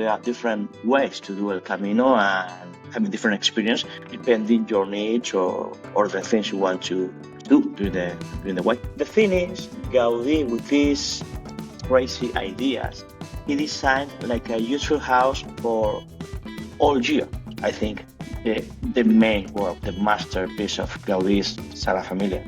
there are different ways to do El Camino and having different experience depending your needs or the things you want to do during the way. The thing is, Gaudí, with these crazy ideas, he designed like a useful house for all year. I think the main work, the masterpiece of Gaudí's Sagrada Familia.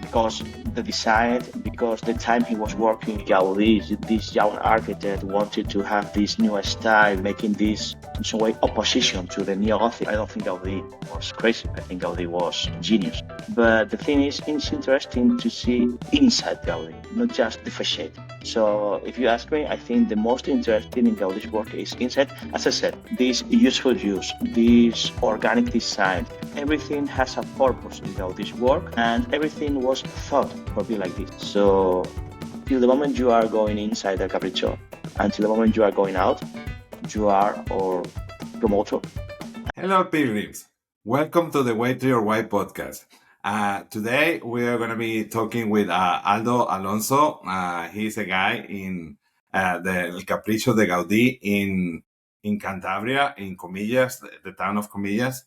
Because the design, because the time he was working, Gaudí, this young architect, wanted to have this new style, making this in some way opposition to the neo-Gothic. I don't think Gaudí was crazy. I think Gaudí was genius. But the thing is, it's interesting to see inside Gaudí, not just the facade. So if you ask me, I think the most interesting in Gaudí's work is inside. As I said, this useful use, this organic design, everything has a purpose in Gaudí's work, and everything was thought for be like this. So till the moment you are going inside the Capricho, until the moment you are going out, you are our promoter. Hello, pilgrims. Welcome to the Way to Your Way podcast. Today, we are going to be talking with Aldo Alonso. He's a guy in the Capricho de Gaudí in Cantabria, in Comillas, the town of Comillas.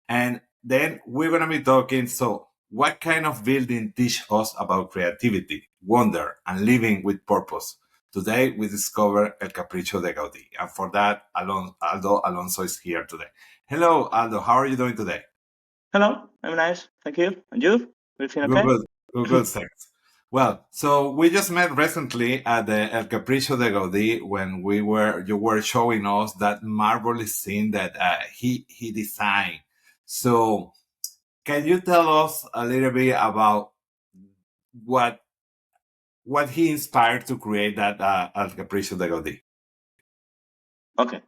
And then we're going to be talking, so what kind of building teach us about creativity, wonder, and living with purpose? Today, we discover El Capricho de Gaudí. And for that, Aldo Alonso is here today. Hello, Aldo. How are you doing today? Hello, I'm nice. Thank you. And you? Everything okay? Good, thanks. Well, so we just met recently at the El Capricho de Gaudí when you were showing us that marvelous scene that he designed. So can you tell us a little bit about what he inspired to create that El Capricho de Gaudí? Okay.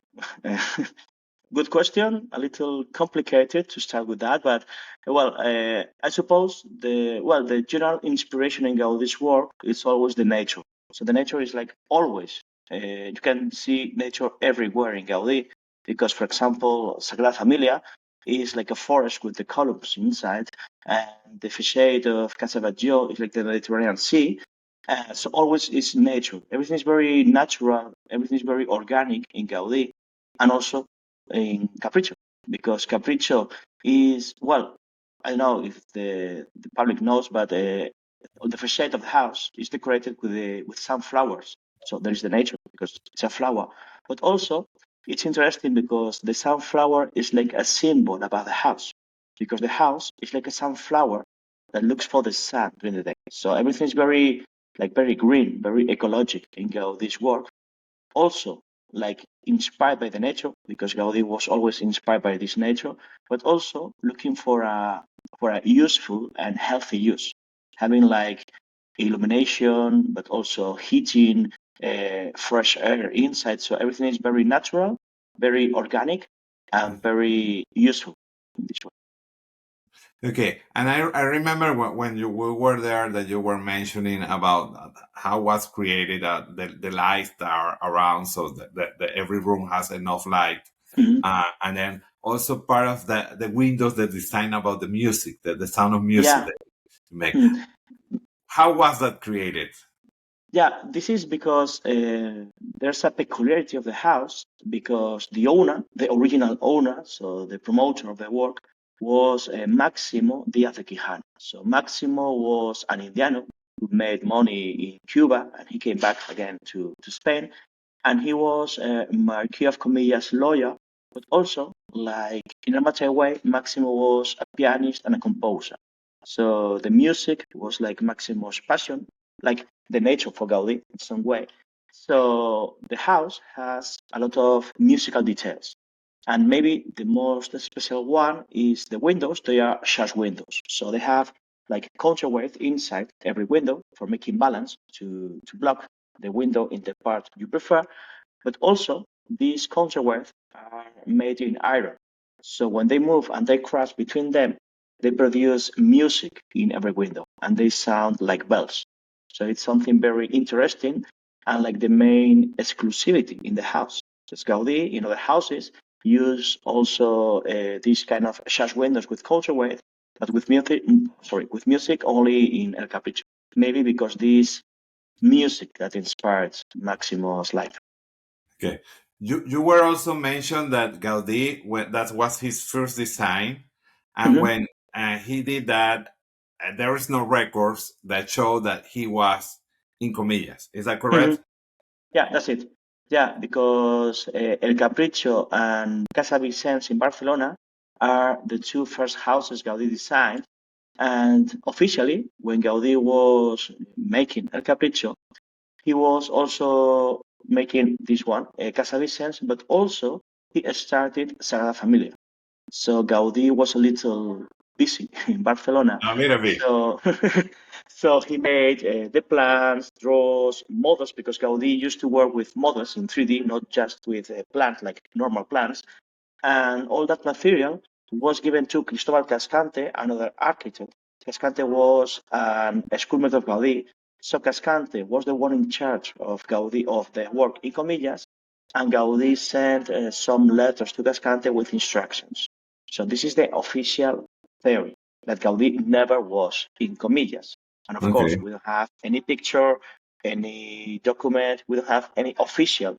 Good question. A little complicated to start with that, but I suppose the general inspiration in Gaudí's work is always the nature. So the nature is like always. You can see nature everywhere in Gaudí because, for example, Sagrada Familia is like a forest with the columns inside, and the facade of Casa Batlló is like the Mediterranean Sea. So always is nature. Everything is very natural. Everything is very organic in Gaudí, and also in Capricho, because Capricho is, I don't know if the public knows, but the facade of the house is decorated with sunflowers. So there is the nature because it's a flower, but also it's interesting because the sunflower is like a symbol about the house, because the house is like a sunflower that looks for the sun during the day. So everything is very green, very ecologic in Gaudí's work. Also, like inspired by the nature, because Gaudí was always inspired by this nature, but also looking for a useful and healthy use, having like illumination, but also heating, fresh air inside. So everything is very natural, very organic, and very useful in this way. Okay, and I remember when we were there that you were mentioning about how was created the lights that are around, so that every room has enough light, and then also part of the windows, the design about the music, the sound of music that you make. How was that created? Yeah, this is because there's a peculiarity of the house, because the owner, the original owner, so the promoter of the work, was Máximo Díaz de Quijano. So Máximo was an Indiano who made money in Cuba, and he came back again to Spain, and he was a Marquis of Comillas lawyer, but also, like in a matter way, Máximo was a pianist and a composer. So the music was like Máximo's passion, like the nature for Gaudí in some way. So the house has a lot of musical details. And maybe the most special one is the windows. They are sash windows. So they have like counterweight inside every window for making balance to block the window in the part you prefer. But also these counterweights are made in iron. So when they move and they crash between them, they produce music in every window and they sound like bells. So it's something very interesting and like the main exclusivity in the house. Because Gaudí in other houses use also these kind of sash windows with counterweight, but with music only in El Capricho. Maybe because this music that inspired Maximo's life. Okay, You were also mentioned that Gaudí, that was his first design, and Mhm, when he did that, there is no records that show that he was in Comillas. Is that mhm. correct? Yeah, that's it. Yeah, because El Capricho and Casa Vicens in Barcelona are the two first houses Gaudí designed. And officially, when Gaudí was making El Capricho, he was also making this one, Casa Vicens, but also he started Sagrada Familia. So Gaudí was a little busy in Barcelona. A little bit. So, so he made the plans, draws, models, because Gaudí used to work with models in 3D, not just with plans like normal plans. And all that material was given to Cristobal Cascante, another architect. Cascante was a schoolmate of Gaudí. So Cascante was the one in charge of Gaudí, of the work in Comillas, and Gaudí sent some letters to Cascante with instructions. So this is the official theory, that Gaudí never was in Comillas. And of course, Okay. we don't have any picture, any document, we don't have any official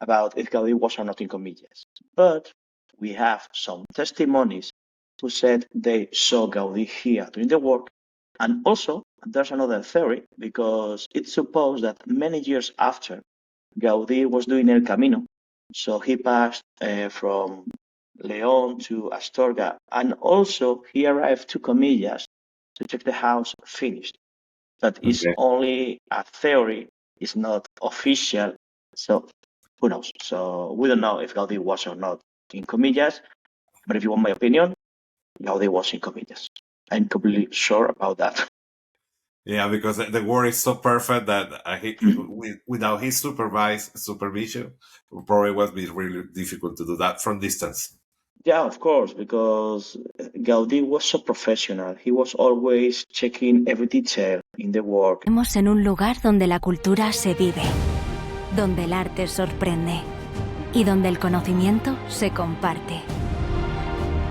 about if Gaudí was or not in Comillas. But we have some testimonies who said they saw Gaudí here doing the work. And also, there's another theory, because it's supposed that many years after Gaudí was doing El Camino, so he passed from León to Astorga, and also he arrived to Comillas to check the house finished. That is Okay. only a theory, it's not official. So who knows? So we don't know if Gaudi was or not in Comillas, but if you want my opinion, Gaudi was in Comillas. I'm completely sure about that. Yeah, because the work is so perfect that without his supervision, it probably would be really difficult to do that from distance. Yeah, of course, because Gaudi was so professional. He was always checking every detail in the work. Estamos en un lugar donde la cultura se vive, donde el arte sorprende y donde el conocimiento se comparte.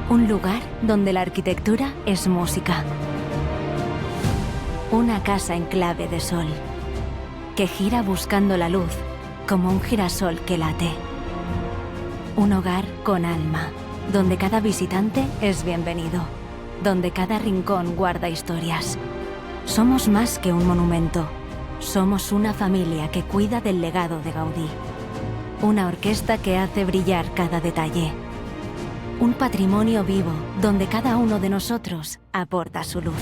Un lugar donde la arquitectura es música. Una casa en clave de sol, que gira buscando la luz como un girasol que late. Un hogar con alma, donde cada visitante es bienvenido, donde cada rincón guarda historias. Somos más que un monumento. Somos una familia que cuida del legado de Gaudí. Una orquesta que hace brillar cada detalle. Un patrimonio vivo donde cada uno de nosotros aporta su luz.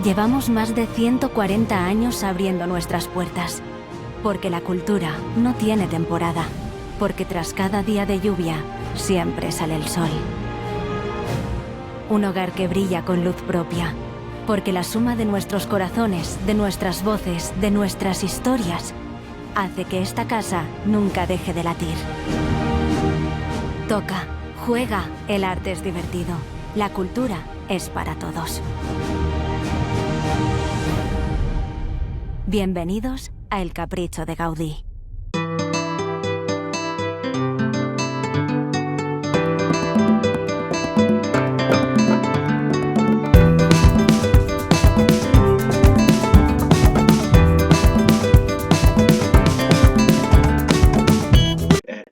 Llevamos más de 140 años abriendo nuestras puertas, porque la cultura no tiene temporada, porque tras cada día de lluvia siempre sale el sol. Un hogar que brilla con luz propia, porque la suma de nuestros corazones, de nuestras voces, de nuestras historias, hace que esta casa nunca deje de latir. Toca, juega, el arte es divertido, la cultura es para todos. Bienvenidos a El Capricho de Gaudí.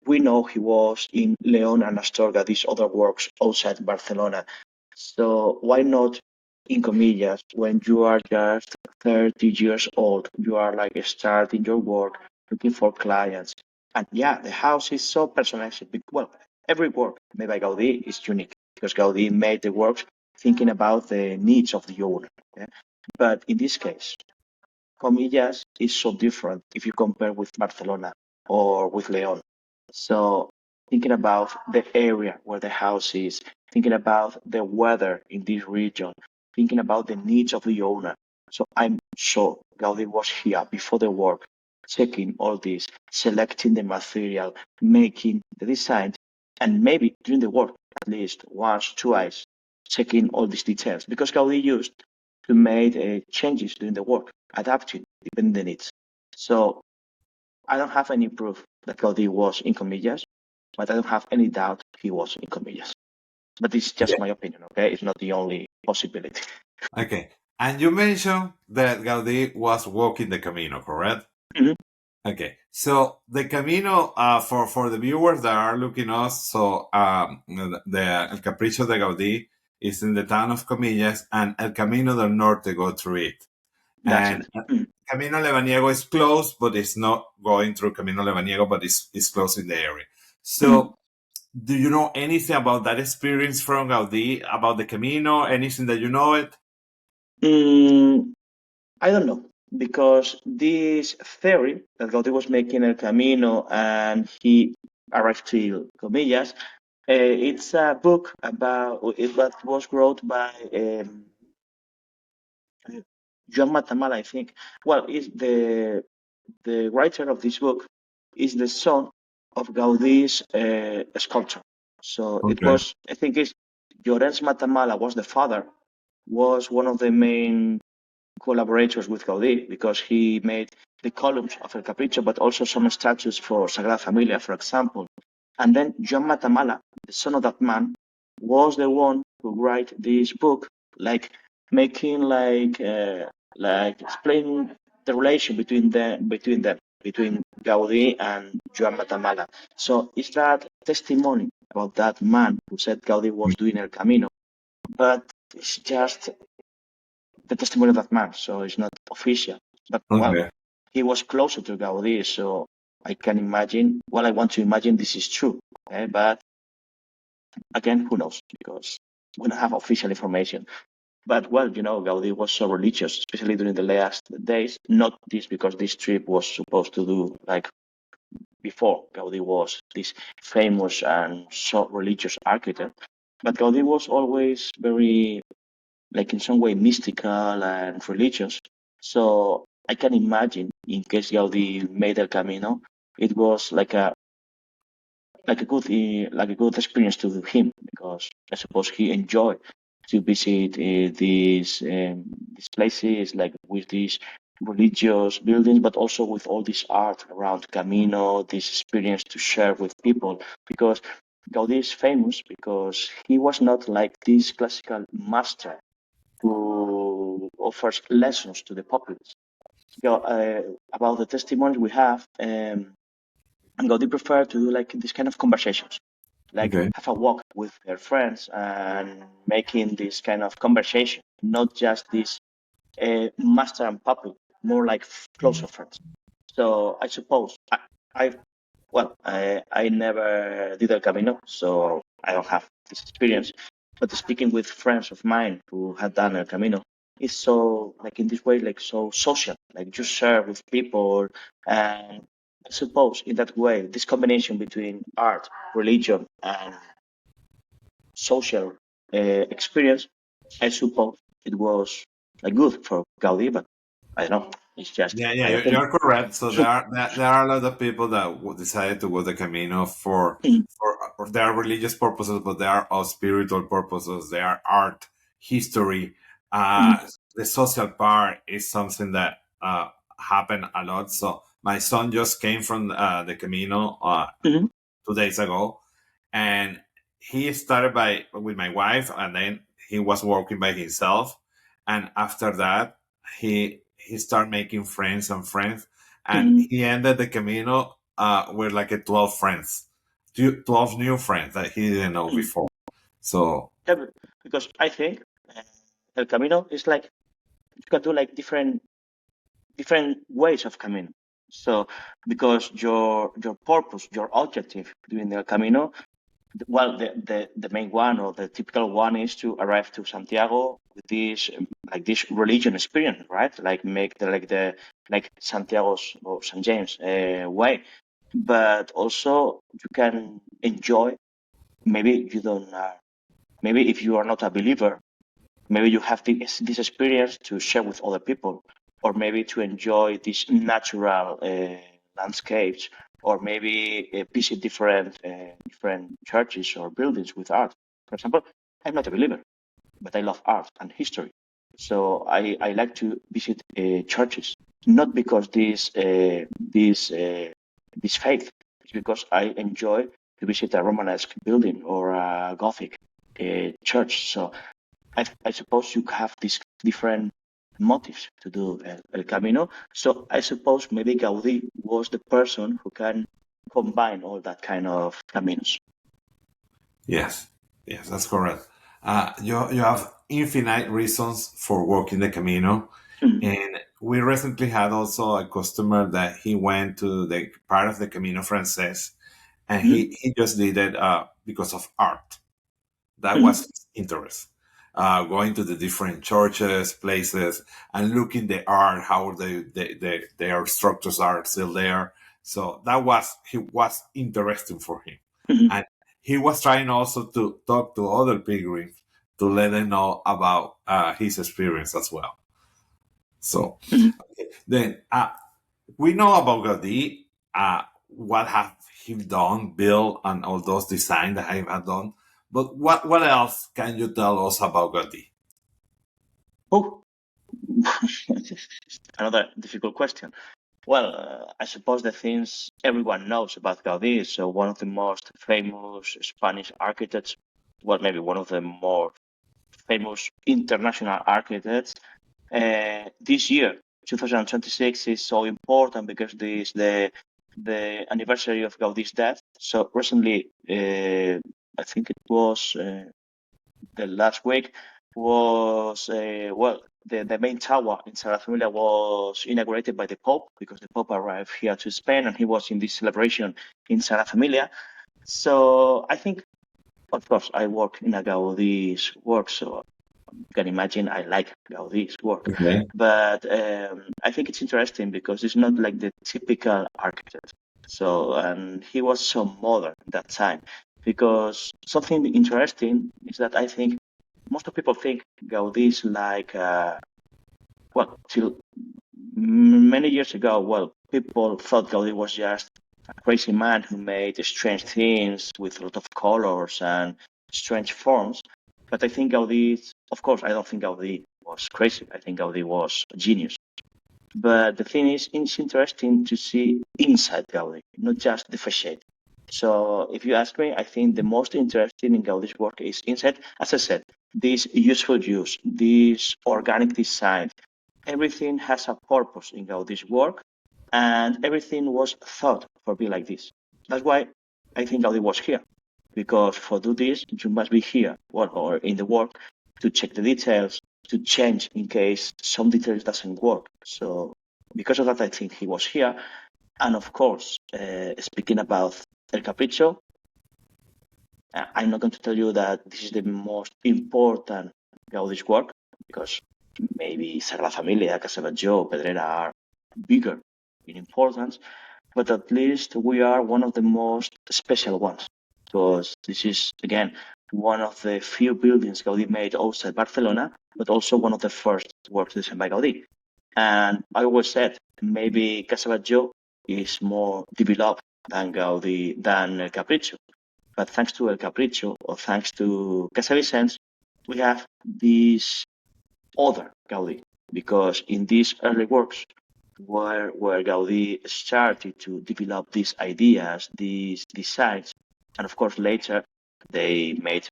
We know he was in León and Astorga, these other works outside Barcelona. So why not in Comillas when you are just 30 years old? You are like starting your work, looking for clients. And yeah, the house is so personalized. Well, every work made by Gaudí is unique because Gaudí made the works thinking about the needs of the owner. Yeah? But in this case, Comillas is so different if you compare with Barcelona or with León. So thinking about the area where the house is, thinking about the weather in this region, thinking about the needs of the owner. So I'm sure Gaudi was here before the work, checking all this, selecting the material, making the design, and maybe during the work, at least once, twice, checking all these details. Because Gaudi used to make changes during the work, adapting depending on the needs. So I don't have any proof that Gaudí was in Comillas, but I don't have any doubt he was in Comillas. But this is just Yeah. my opinion, okay? It's not the only possibility. Okay. And you mentioned that Gaudí was walking the Camino, correct? Mhm. Okay, so the Camino, for the viewers that are looking us, so the El Capricho de Gaudí is in the town of Comillas, and El Camino del Norte go through it. That's And it. Mm. Camino Lebaniego is close, but it's not going through Camino Lebaniego, but it's close in the area. So, do you know anything about that experience from Gaudí, about the Camino, anything that you know it? I don't know, because this theory that Gaudí was making El Camino and he arrived to Comillas, it's a book about it that was wrote by John Matamala, I think. Well, is the writer of this book is the son of Gaudí's sculptor. So it Okay. was, I think, it's Llorenç Matamala was the father, was one of the main collaborators with Gaudí because he made the columns of El Capricho, but also some statues for Sagrada Familia, for example. And then John Matamala, the son of that man, was the one who wrote this book, like making like explaining the relation between Gaudí and Joan Matamala. So it's that testimony about that man who said Gaudí was doing El Camino, but it's just the testimony of that man, so it's not official. But well, Okay. he was closer to Gaudí, so I can imagine. Well, I want to imagine this is true, but again, who knows? Because we don't have official information. But well, Gaudí was so religious, especially during the last days. Not this because this trip was supposed to do like before. Gaudí was this famous and so religious architect, but Gaudí was always very, like in some way, mystical and religious. So I can imagine, in case Gaudí made El Camino, it was like a good experience to him because I suppose he enjoyed to visit these places like with these religious buildings, but also with all this art around Camino, this experience to share with people. Because Gaudí is famous because he was not like this classical master who offers lessons to the populace. About the testimonies we have, Gaudí preferred to do like this kind of conversations, like Okay. have a walk with her friends and making this kind of conversation, not just this master and puppet, more like closer friends. So I suppose I never did El Camino, so I don't have this experience. But speaking with friends of mine who had done El Camino, is so like in this way, like so social, like you share with people, and I suppose in that way, this combination between art, religion, and social experience, I suppose it was like good for Gaudi, but I don't know. It's just Yeah, my opinion. you're correct. So there are a lot of people that decided to go the Camino for their religious purposes, but there are all spiritual purposes. There are art, history. The social part is something that happened a lot. So my son just came from the Camino Mhm. 2 days ago, and he started by with my wife, and then he was walking by himself, and after that he started making friends and friends, and Mhm. he ended the Camino with like a 12 friends, 12 new friends that he didn't know before. So Yeah, because I think El Camino is like you can do like different ways of Camino. So because your purpose, your objective during the Camino, well, the main one or the typical one is to arrive to Santiago with this like this religion experience, right? Like make like Santiago's or St. James way. But also you can enjoy. Maybe you don't. Maybe if you are not a believer, maybe you have this experience to share with other people, or maybe to enjoy these natural landscapes, or maybe visit different churches or buildings with art. For example, I'm not a believer, but I love art and history, so I like to visit churches, not because this faith, it's because I enjoy to visit a Romanesque building or a Gothic church. So I suppose you have these different motives to do El Camino. So I suppose maybe Gaudí was the person who can combine all that kind of caminos. Yes, yes, that's correct. You have infinite reasons for walking the Camino. Mm. And we recently had also a customer that he went to the part of the Camino Frances, and he just did it because of art. That was his interest. Going to the different churches, places, and looking the art, how their structures are still there. So that was he was interesting for him, and he was trying also to talk to other pilgrims to let them know about his experience as well. So then we know about Gaudi, what have he done, built, and all those designs that he have done. But what else can you tell us about Gaudi? Oh, another difficult question. Well, I suppose the things everyone knows about Gaudí. So one of the most famous Spanish architects, well, maybe one of the more famous international architects. This year, 2026, is so important because this the anniversary of Gaudí's death. So recently, I think it was the last week, was well, the main tower in Sagrada Familia was inaugurated by the Pope because the Pope arrived here to Spain and he was in this celebration in Sagrada Familia. So I think, of course, I work in a Gaudí's work, so you can imagine I like Gaudí's work. Okay. But I think it's interesting because it's not like the typical architect. So, and he was so modern at that time. Because something interesting is that I think most of people think Gaudí is like, well, till many years ago, well, people thought Gaudí was just a crazy man who made strange things with a lot of colors and strange forms. But I think Gaudí, of course, I don't think Gaudí was crazy. I think Gaudí was a genius. But the thing is, it's interesting to see inside Gaudí, not just the facade. So if you ask me, I think the most interesting in Gaudí's work is inside. As I said, this useful use, this organic design, everything has a purpose in Gaudí's work, and everything was thought for being like this. That's why I think Gaudí was here, because for do this, you must be here, well, or in the work, to check the details, to change in case some details doesn't work. So because of that, I think he was here. And of course, speaking about El Capricho, I'm not going to tell you that this is the most important Gaudi's work, because maybe Sagrada Familia, Casa Batlló, Pedrera are bigger in importance, but at least we are one of the most special ones, because this is, again, one of the few buildings Gaudí made outside Barcelona, but also one of the first works designed by Gaudí. And I always said maybe Casa Batlló is more developed than Gaudí, than El Capricho. But thanks to El Capricho, or thanks to Casa Vicens, we have this other Gaudí, because in these early works, where Gaudí started to develop these ideas, these designs, and of course later they made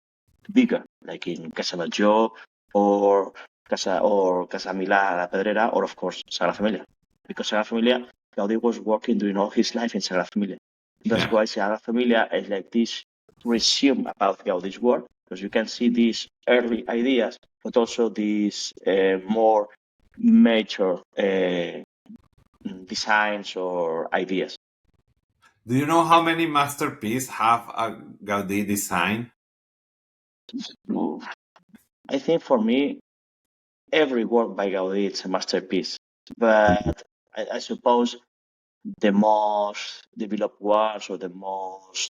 bigger, like in Casa Batlló or Casa Milà la Pedrera, or of course Sagrada Familia, because Sagrada Familia, Gaudí was working during all his life in Sagrada Familia. That's Yeah. why Sagrada Familia is like this resume about Gaudí's work, because you can see these early ideas, but also these more major designs or ideas. Do you know how many masterpieces have a Gaudí design? I think for me, every work by Gaudí is a masterpiece, but I suppose the most developed ones, or the most,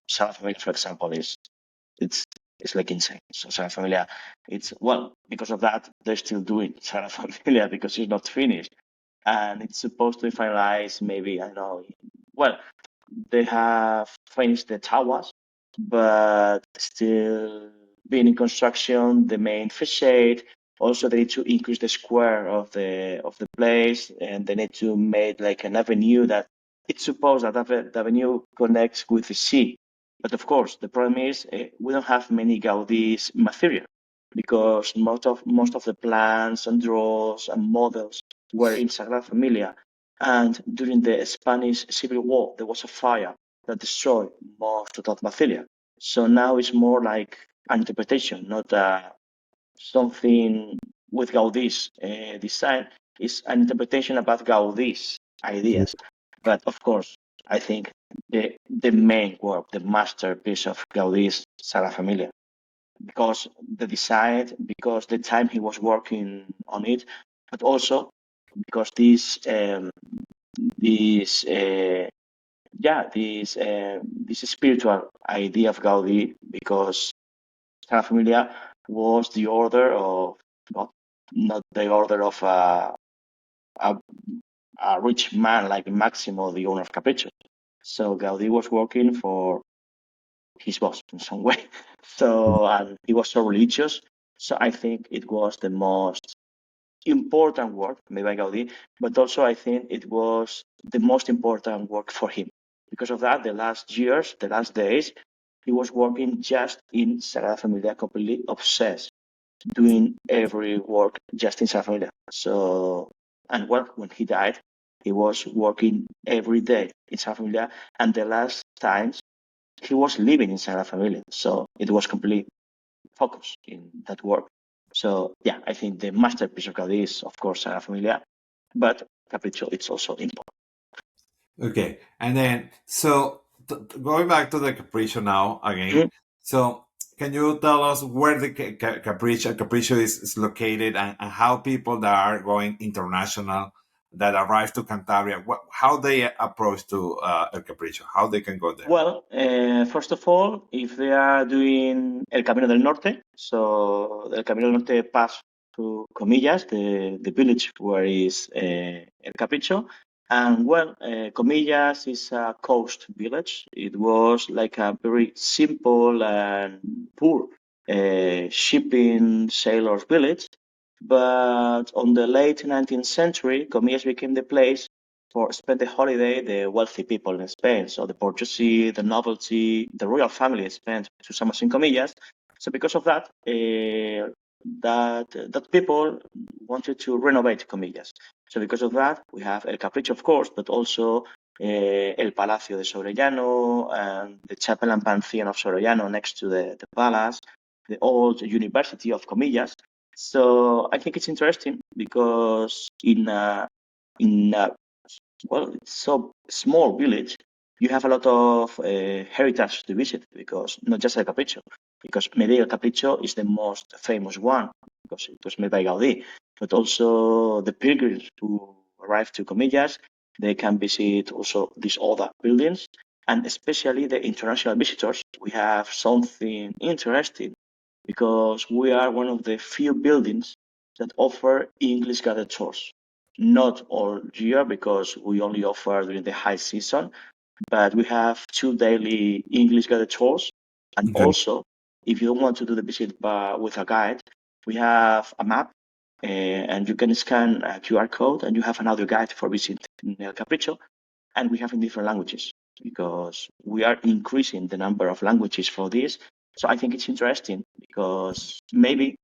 Sagrada Familia, for example, it's like insane. So Sagrada Familia, it's, well, because of that, they're still doing Sagrada Familia because it's not finished. And it's supposed to be finalized maybe, I don't know, well, they have finished the towers, but still being in construction, the main facade. Also, they need to increase the square of the place, and they need to make like an avenue that it's supposed that the avenue connects with the sea. But of course, the problem is we don't have many Gaudi's material. because most of the plans and draws and models were in Sagrada Familia. And during the Spanish Civil War, there was a fire that destroyed most of that Basilia. So now it's more like an interpretation, not something with Gaudí's design. It's an interpretation about Gaudí's ideas. But of course, I think the main work, the masterpiece of Gaudí is Sagrada Familia, because the design, because the time he was working on it, but also because this spiritual idea of Gaudí, because Sagrada Familia was the order of God, not the order of a, a rich man like Maximo, the owner of Capricho. So Gaudí was working for his boss in some way. So, and he was so religious. So I think it was the most important work made by Gaudí, but also I think it was the most important work for him. Because of that, the last years, the last days, he was working just in Sagrada Familia, completely obsessed, doing every work just in Sagrada Familia. So, and well, when he died, he was working every day in Sagrada Familia, and the last times he was living in Sagrada Familia. So it was complete focus in that work. So yeah, I think the masterpiece of Gaudí is of course Sagrada Familia, but Capricho it's also important. Okay, and then so going back to the Capricho now again. Mhm. So can you tell us where the Capricho is located, and how people that are going international that arrive to Cantabria, how they approach to El Capricho, how they can go there? Well, first of all, if they are doing El Camino del Norte, so El Camino del Norte pass through Comillas, the village where is El Capricho. And well, Comillas is a coast village. It was like a very simple and poor shipping sailors village. But on the late 19th century, Comillas became the place for spend the holiday the wealthy people in Spain. So the bourgeoisie, the nobility, the royal family spent two summers in Comillas. So because of that, that people wanted to renovate Comillas. So because of that, we have El Capricho, of course, but also El Palacio de Sobrellano and the chapel and pantheon of Sobrellano next to the palace, the old University of Comillas. So I think it's interesting because in well, it's so small village. You have a lot of heritage to visit because not just El Capricho, because maybe El Capricho is the most famous one because it was made by Gaudí, but also the pilgrims who arrive to Comillas, they can visit also these other buildings, and especially the international visitors. We have something interesting because we are one of the few buildings that offer English guided tours. Not all year because we only offer during the high season, but we have 2 daily English guided tours. And Okay. also, if you don't want to do the visit with a guide, we have a map and you can scan a QR code and you have an audio guide for visiting El Capricho. And we have in different languages because we are increasing the number of languages for this. So I think it's interesting because maybe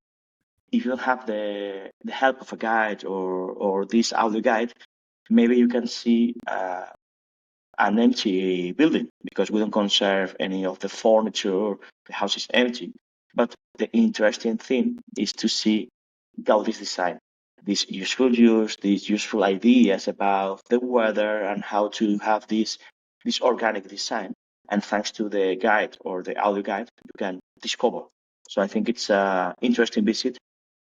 if you don't have the help of a guide or this audio guide, maybe you can see an empty building because we don't conserve any of the furniture. The house is empty. But the interesting thing is to see Gaudí's design, these useful use, these useful ideas about the weather and how to have this organic design. And thanks to the guide or the audio guide, you can discover. So I think it's an interesting visit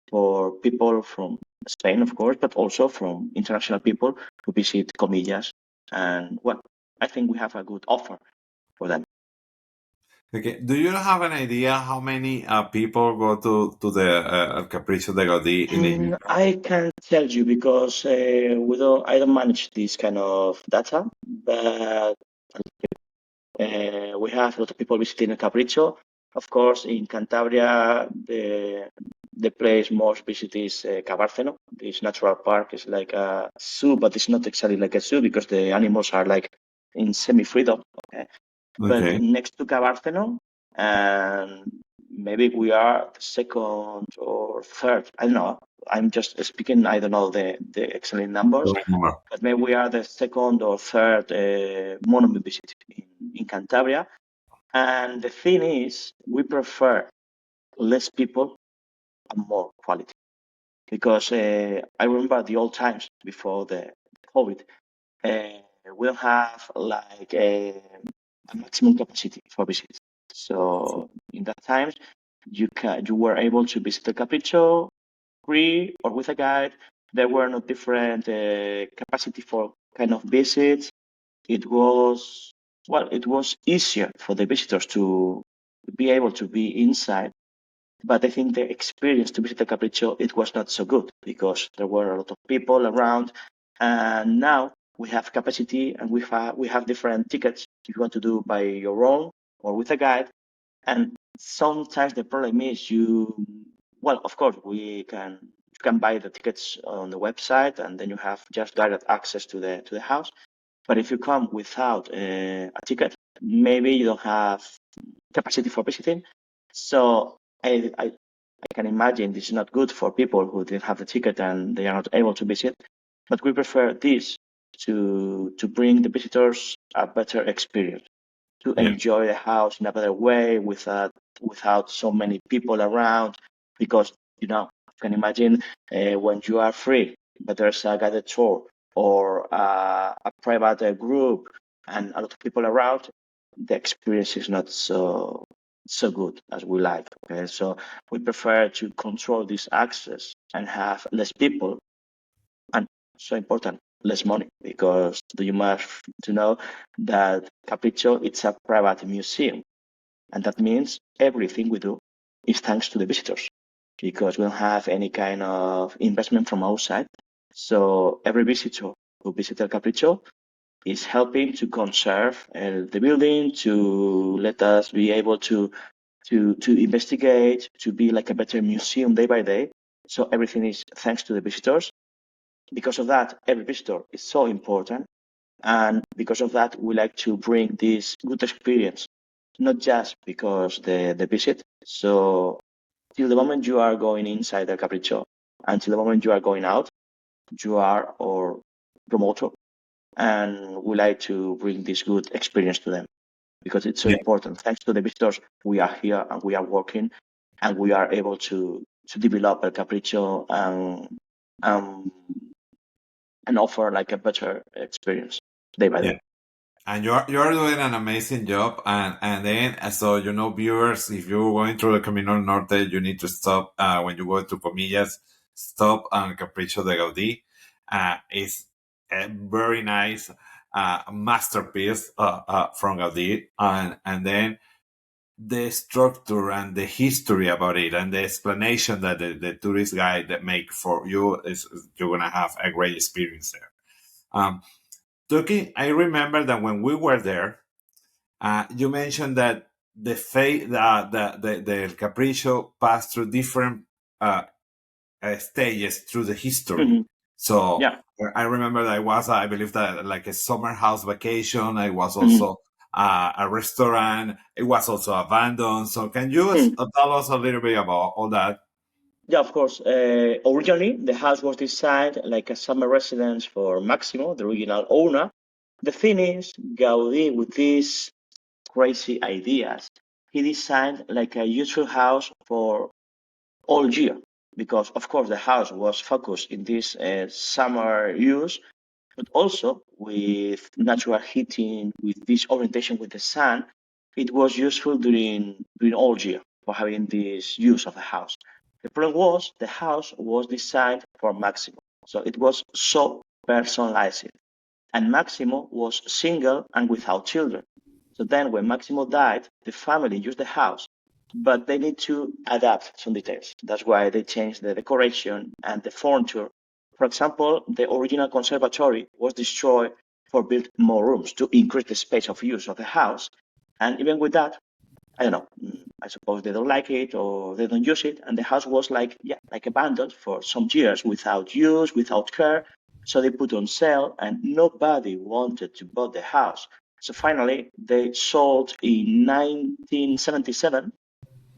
for people from Spain, of course, but also from international people who visit Comillas. And well, I think we have a good offer for them. Okay. Do you have an idea how many people go to the El Capricho de Gaudí in a year? I can't tell you because I don't manage this kind of data, but we have a lot of people visiting El Capricho. Of course, in Cantabria, the place most visited is Cabárceno. This natural park is like a zoo, but it's not exactly like a zoo because the animals are like in semi-freedom. Okay? But Okay. next to Cabárceno, and maybe we are the second or third. I don't know. I'm just speaking. I don't know the exact numbers, but maybe we are the second or third monument visit in Cantabria. And the thing is, we prefer less people and more quality, because I remember the old times before the COVID. We'll have like a maximum capacity for visits. So in that times, you were able to visit the Capricho free or with a guide. There were no different capacity for kind of visits. It was it was easier for the visitors to be able to be inside, but I think the experience to visit the Capricho, it was not so good because there were a lot of people around, and now we have capacity and we have different tickets if you want to do by your own or with a guide. And sometimes the problem is of course you can buy the tickets on the website and then you have just direct access to the house. But if you come without a ticket, maybe you don't have capacity for visiting. So I can imagine this is not good for people who didn't have the ticket and they are not able to visit. But we prefer this to bring the visitors a better experience, to enjoy the house in a better way without so many people around. Because you can imagine when you are free, but there's a guided tour or a private group and a lot of people around, the experience is not so good as we like. Okay, so we prefer to control this access and have less people, and so important, less money, because you must to know that Capricho, it's a private museum, and that means everything we do is thanks to the visitors, because we don't have any kind of investment from outside. So every visitor who visits El Capricho is helping to conserve the building, to let us be able to investigate, to be like a better museum day by day. So everything is thanks to the visitors. Because of that, every visitor is so important. And because of that, we like to bring this good experience, not just because the visit. So till the moment you are going inside the Capricho, until the moment you are going out, you are our promoter. And we like to bring this good experience to them because it's so important. Thanks to the visitors, we are here and we are working and we are able to develop El Capricho and offer like a better experience day by day. And you're doing an amazing job. And then, so viewers, if you're going through the Camino del Norte, you need to stop when you go to Comillas. Stop on Capricho de Gaudí. It's a very nice masterpiece from Gaudí, and then the structure and the history about it and the explanation that the tourist guide that make for you is you're gonna have a great experience there. Talking, I remember that when we were there, you mentioned that the Capricho passed through different stages through the history. Mm-hmm. So I remember that I believe that like a summer house vacation. It was also a restaurant. It was also abandoned. So can you tell us a little bit about all that? Yeah, of course. Originally, the house was designed like a summer residence for Maximo, the original owner. The thing is, Gaudí, with these crazy ideas, he designed like a useful house for all year, because of course the house was focused in this summer use, but also with natural heating, with this orientation with the sun, it was useful during all year for having this use of the house. The problem was the house was designed for Maximo, so it was so personalized, and Maximo was single and without children. So then when Maximo died, the family used the house, but they need to adapt some details. That's why they changed the decoration and the furniture. For example, the original conservatory was destroyed for build more rooms to increase the space of use of the house. And even with that, I don't know, I suppose they don't like it or they don't use it. And the house was like abandoned for some years without use, without care. So they put on sale and nobody wanted to buy the house. So finally, they sold in 1977,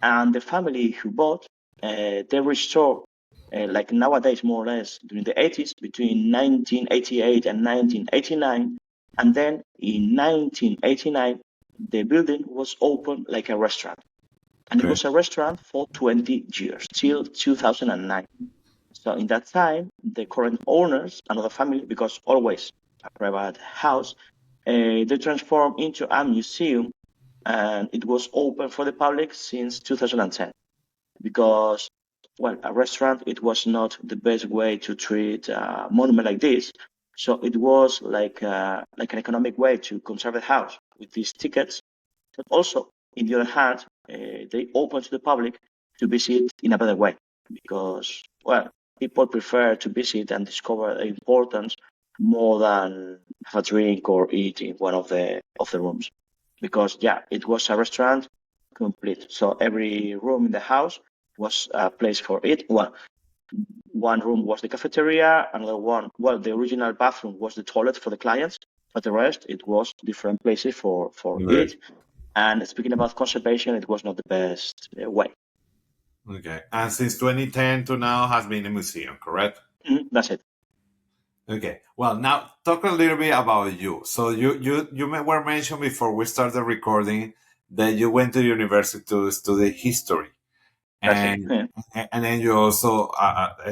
And the family who bought, they restored, like nowadays, more or less, during the 80s, between 1988 and 1989. And then in 1989, the building was opened like a restaurant. And it Okay. was a restaurant for 20 years, till 2009. So in that time, the current owners, another family, because always a private house, they transformed into a museum, and it was open for the public since 2010. Because, well, a restaurant, it was not the best way to treat a monument like this. So it was like an economic way to conserve the house with these tickets. But also, in the other hand, they open to the public to visit in a better way because, well, people prefer to visit and discover the importance more than have a drink or eat in one of the rooms. Because, yeah, it was a restaurant complete. So every room in the house was a place for it. Well, one room was the cafeteria, another one, well, the original bathroom was the toilet for the clients, but the rest, it was different places for Okay. it. And speaking about conservation, it was not the best way. Okay. And since 2010 to now has been a museum, correct? That's it. Okay. Well, now talk a little bit about you. So you were mentioned before we started recording that you went to university to study history, That's it. and and then you also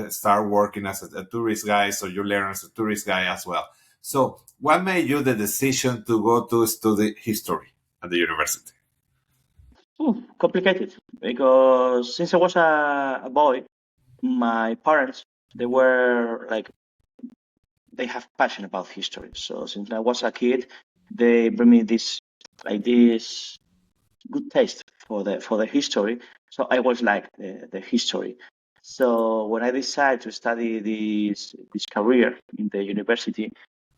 start working as a tourist guide. So you learn as a tourist guide as well. So what made you the decision to go to study history at the university? Complicated because since I was a boy, my parents, they were like, they have passion about history. So since I was a kid, they bring me this good taste for the history. So I was like the history. So when I decided to study this career in the university,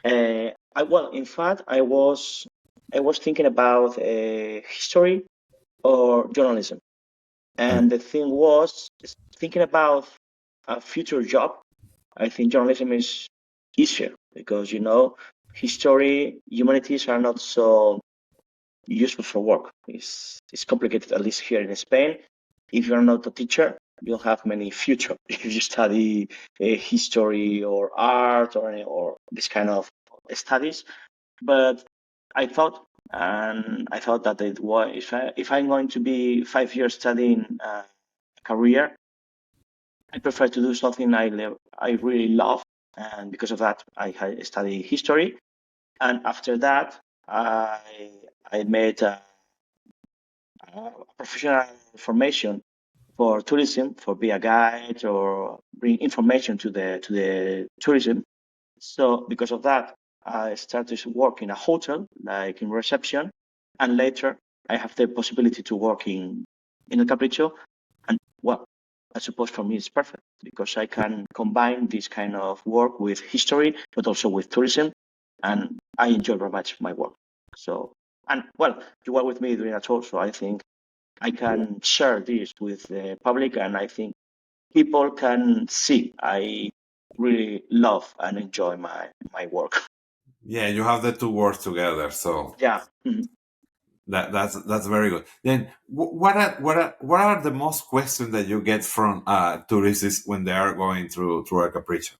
in fact, I was thinking about history or journalism, and the thing was thinking about a future job. I think journalism is easier because history, humanities are not so useful for work. It's complicated, at least here in Spain. If you're not a teacher, you'll have many future if you study history or art or this kind of studies. But I thought that it was if I'm going to be 5 years studying a career, I prefer to do something I really love, and because of that, I study history. And after that, I made a professional formation for tourism, for be a guide or bring information to the tourism. So because of that, I started to work in a hotel, like in reception, and later I have the possibility to work in El Capricho. And well, I suppose for me it's perfect because I can combine this kind of work with history, but also with tourism, and I enjoy very much my work. So, and well, you were with me during a tour, so I think I can share this with the public, and I think people can see I really love and enjoy my work. Yeah, you have the two words together, so Yeah. that's very good. Then, what are the most questions that you get from tourists when they are going through a capricho?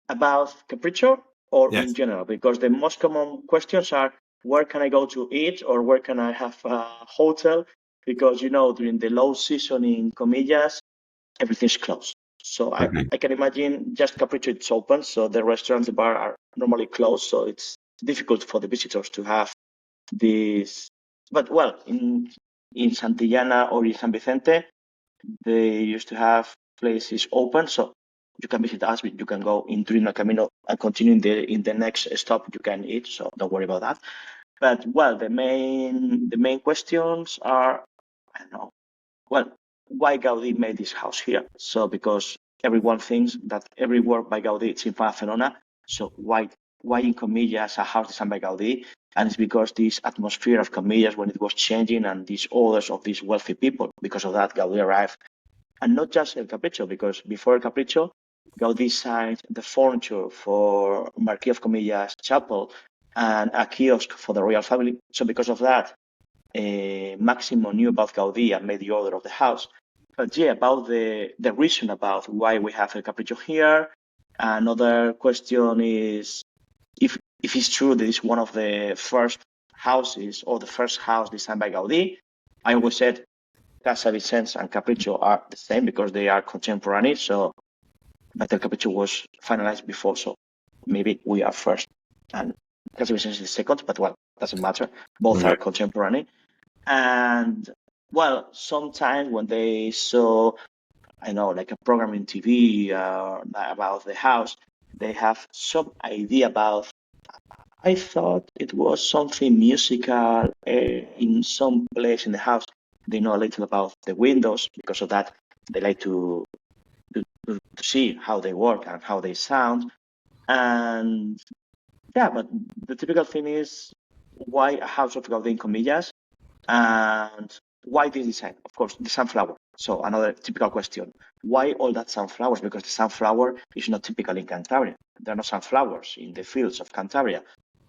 About Capricho or in Yes. general? Because the most common questions are where can I go to eat or where can I have a hotel? Because during the low season in Comillas, everything's closed. So Okay. I can imagine just Capricho it's open, so the restaurants, the bar are normally closed, so it's difficult for the visitors to have this. But well, in Santillana or in San Vicente, they used to have places open, so you can visit us. You can go in during the Camino and continue in the next stop. You can eat, so don't worry about that. But well, the main questions are, I don't know. Well, why Gaudí made this house here? So because everyone thinks that every work by Gaudí is in Barcelona. So why in Comillas a house designed by Gaudí? And it's because this atmosphere of Comillas when it was changing and these orders of these wealthy people. Because of that, Gaudí arrived. And not just El Capricho, because before El Capricho, Gaudí designed the furniture for Marquis of Comillas Chapel and a kiosk for the royal family. So because of that, Maximo knew about Gaudí and made the order of the house. But yeah, about the reason about why we have El Capricho here. Another question is if it's true that it's one of the first houses or the first house designed by Gaudí. I always said Casa Vicens and Capricho are the same because they are contemporary. So, but El Capricho was finalized before, so maybe we are first, and Casa Vicens is second. But well, doesn't matter. Both are contemporary. And well, sometimes when they saw, I know, like a program in TV about the house, they have some idea about. I thought it was something musical in some place in the house. They know a little about the windows. Because of that, they like to see how they work and how they sound. And yeah, but the typical thing is why a house of Gaudí in Comillas and why this design? Of course, the sunflower. So another typical question. Why all that sunflowers? Because the sunflower is not typical in Cantabria. There are no sunflowers in the fields of Cantabria.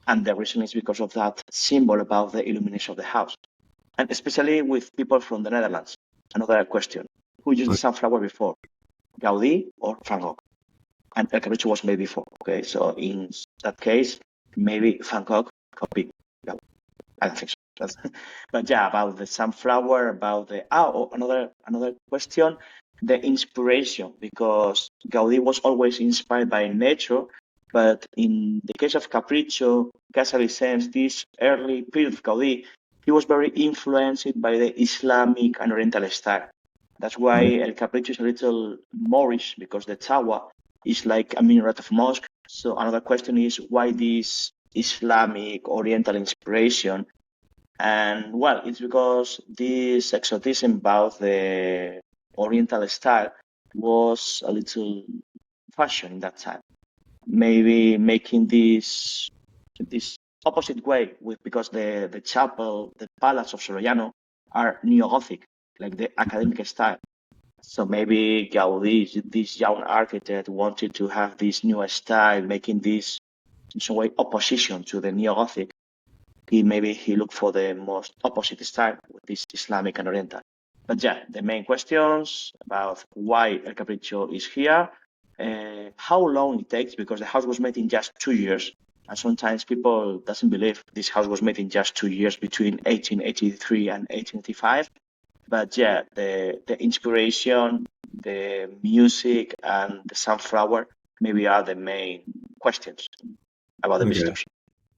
And the reason is because of that symbol about the illumination of the house. And especially with people from the Netherlands. Another question. Who used the sunflower before? Gaudí or Van Gogh? And El Capricho was made before. Okay, so in that case, maybe Van Gogh copied Gaudí. I don't think so. But yeah, about the sunflower, about the another question, the inspiration, because Gaudí was always inspired by nature, but in the case of Capricho, Casa Vicens, this early period of Gaudí, he was very influenced by the Islamic and Oriental style. That's why El Capricho is a little Moorish, because the tower is like a minaret of mosque. So another question is why this Islamic Oriental inspiration? And well, it's because this exotism about the Oriental style was a little fashion in that time. Maybe making this opposite way because the chapel, the palace of Sorollano are neo-Gothic, like the academic style. So maybe Gaudí, this young architect, wanted to have this new style, making this in some way opposition to the neo-Gothic. Maybe he looked for the most opposite style with this Islamic and Oriental. But yeah, the main questions about why El Capricho is here, how long it takes, because the house was made in just 2 years. And sometimes people doesn't believe this house was made in just 2 years between 1883 and 1885. But yeah, the inspiration, the music, and the sunflower maybe are the main questions about the visitors.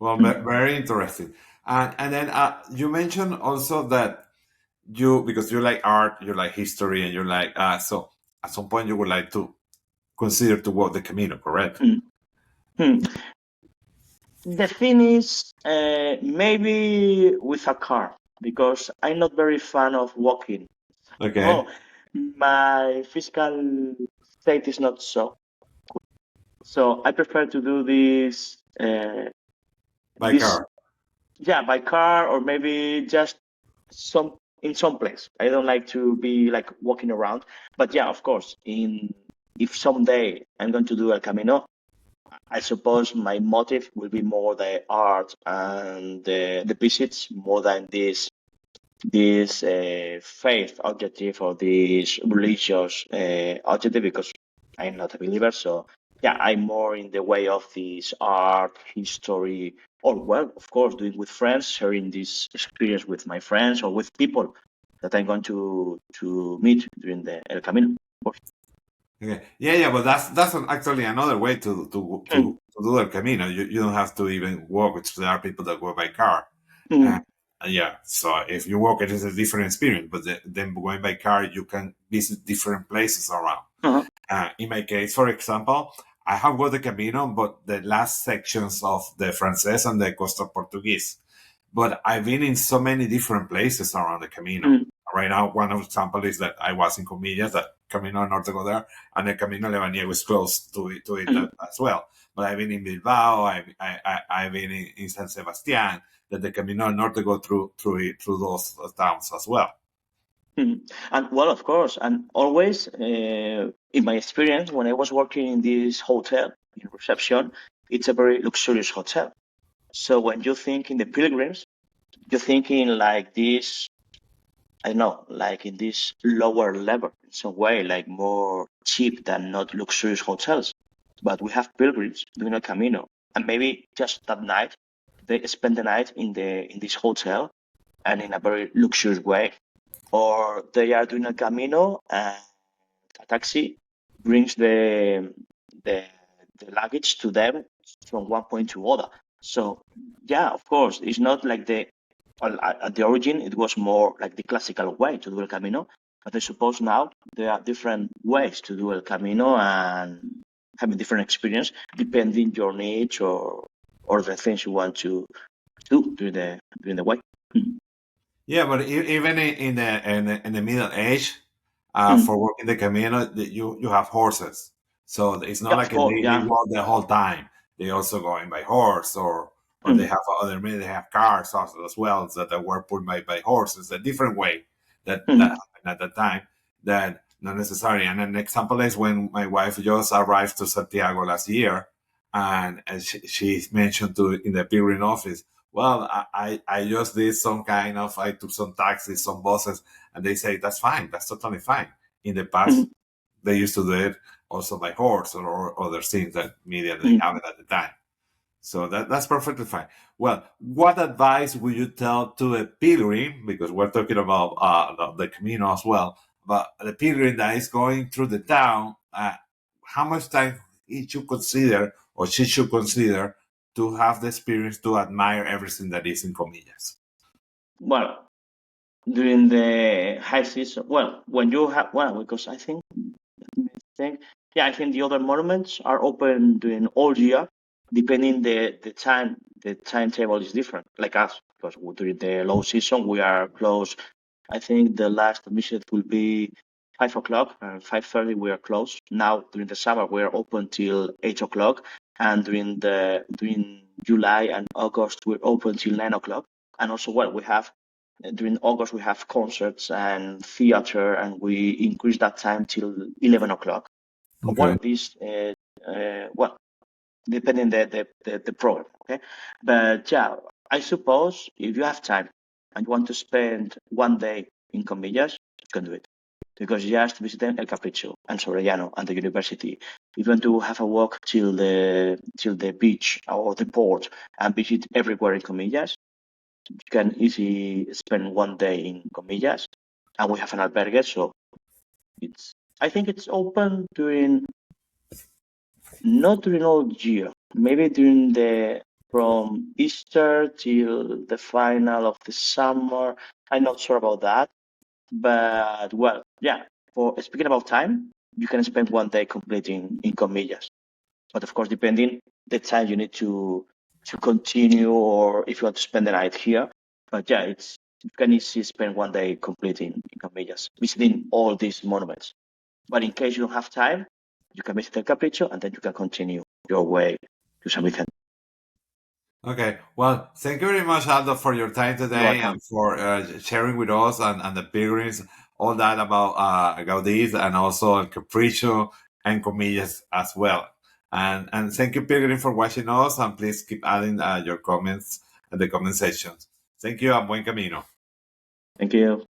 Well, very interesting. And then you mentioned also that because you like art, you like history, and you're like, so at some point you would like to consider to walk the Camino, correct? The thing is, maybe with a car, because I'm not very fan of walking. Okay. Oh, my physical state is not so good. So I prefer to do this by car. Yeah, by car, or maybe just in some place. I don't like to be like walking around. But yeah, of course, if someday I'm going to do El Camino, I suppose my motive will be more the art and the visits more than this faith objective or this religious objective, because I'm not a believer. So yeah, I'm more in the way of this art, history, or well, of course, doing with friends, sharing this experience with my friends or with people that I'm going to meet during the El Camino. Of course. Okay. Yeah, but that's actually another way to do El Camino. You don't have to even walk, which there are people that go by car. Yeah, so if you walk, it is a different experience. But then going by car, you can visit different places around. In my case, for example, I have walked the Camino, but the last sections of the Francés and the Costa Portuguese. But I've been in so many different places around the Camino. Right now, one example is that I was in Comillas, that Camino del Norte go there, and the Camino Lebaniego is close to it as well. But I've been in Bilbao, I've been in San Sebastián, that the Camino del Norte go through those towns as well. And well, of course, and always in my experience, when I was working in this hotel in reception, it's a very luxurious hotel. So when you think in the pilgrims, you're thinking like this, I don't know, like in this lower level in some way, like more cheap than not luxurious hotels. But we have pilgrims doing a Camino, and maybe just that night they spend the night in this hotel and in a very luxurious way, or they are doing a Camino and a taxi brings the the luggage to them from one point to other. So yeah, of course, it's not like at the origin it was more like the classical way to do El Camino, but I suppose now there are different ways to do El Camino and having different experience depending your needs or the things you want to do during the way. Mhm. Yeah, but even in the Middle Age, Mhm. for working the Camino, you have horses, so it's not Yeah, of like course, they yeah. walk the whole time. They also going by horse, or they Mhm. have other they have cars also as well that they were put by horses. A different way that Mhm. happened at the time that not necessary. And an example is when my wife just arrived to Santiago last year, and she mentioned to in the pilgrim office, well, I just did some kind of, I took some taxis, some buses, and they say, that's fine, that's totally fine. In the past, Mhm. they used to do it also by horse or other things that media didn't Mhm. have it at the time. So that's perfectly fine. Well, what advice would you tell to a pilgrim, because we're talking about the Camino as well, but the pilgrim that is going through the town, how much time he should consider or she should consider to have the experience to admire everything that is in Comillas? Well, during the high season, well, when you have, well, because I think, yeah, I think the other monuments are open during all year, depending the time. The timetable is different, like us, because during the low season we are closed. I think the last visit will be 5 o'clock and 5:30 we are closed. Now during the summer we are open till 8 o'clock, and during July and August we're open till 9 o'clock. And also, well, we have during August we have concerts and theater, and we increase that time till 11 o'clock. Okay. Well, this well, depending the program, okay. But yeah, I suppose if you have time and you want to spend one day in Comillas, you can do it because just visiting El Capricho and Sorellano and the university, if you want to have a walk till the beach or the port and visit everywhere in Comillas, you can easily spend one day in Comillas, and we have an albergue, so it's I think it's open during not during all year, maybe during the from Easter till the final of the summer. I'm not sure about that, but well, yeah. For speaking about time, you can spend one day completing in Comillas, but of course, depending the time you need to continue or if you want to spend the night here. But yeah, it's you can easily spend one day completing in Comillas, visiting all these monuments. But in case you don't have time, you can visit El Capricho and then you can continue your way to San Vicente. Okay. Well, thank you very much, Aldo, for your time You're today welcome. and for sharing with us and the pilgrims all that about Gaudí and also El Capricho and Comillas as well. And thank you, pilgrim, for watching us. And please keep adding your comments in the comment sections. Thank you and buen camino. Thank you.